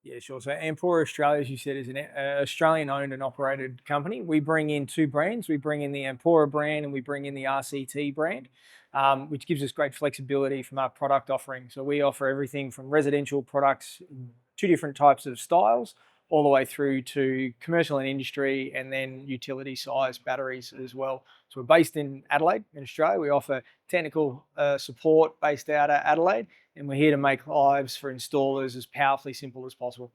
Yeah, sure. So Ampaura Australia, as you said, is an Australian-owned and operated company. We bring in two brands. We bring in the Ampaura brand and we bring in the RCT brand, which gives us great flexibility from our product offering. So we offer everything from residential products, two different types of styles, all the way through to commercial and industry, and then utility-size batteries as well. So we're based in Adelaide, in Australia. We offer technical support based out of Adelaide, and we're here to make lives for installers as powerfully simple as possible.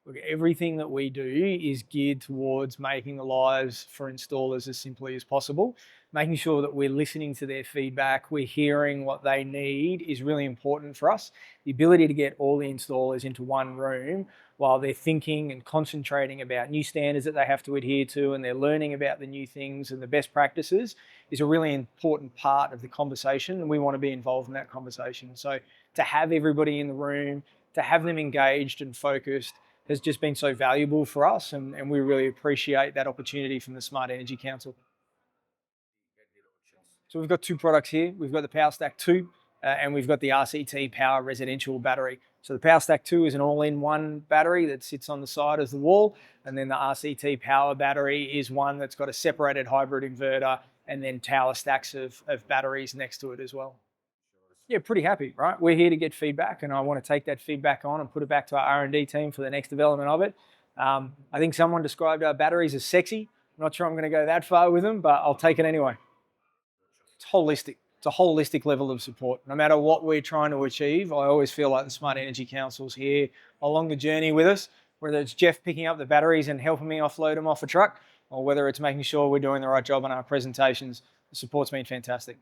Look, everything that we do is geared towards making the lives for installers as simply as possible. Making sure that we're listening to their feedback, we're hearing what they need is really important for us. The ability to get all the installers into one room while they're thinking and concentrating about new standards that they have to adhere to, and they're learning about the new things and the best practices, is a really important part of the conversation, and we want to be involved in that conversation. So to have everybody in the room, to have them engaged and focused, has just been so valuable for us, and we really appreciate that opportunity from the Smart Energy Council. So we've got two products here. We've got the Power Stack 2 and we've got the RCT Power Residential Battery. So the Power Stack 2 is an all-in-one battery that sits on the side of the wall, and then the RCT Power Battery is one that's got a separated hybrid inverter and then tower stacks of batteries next to it as well. Yeah, pretty happy, right? We're here to get feedback, and I want to take that feedback on and put it back to our R&D team for the next development of it. I think someone described our batteries as sexy. I'm not sure I'm going to go that far with them, but I'll take it anyway. It's holistic. It's a holistic level of support. No matter what we're trying to achieve, I always feel like the Smart Energy Council's here along the journey with us, whether it's Jeff picking up the batteries and helping me offload them off a truck, or whether it's making sure we're doing the right job on our presentations. The support's been fantastic.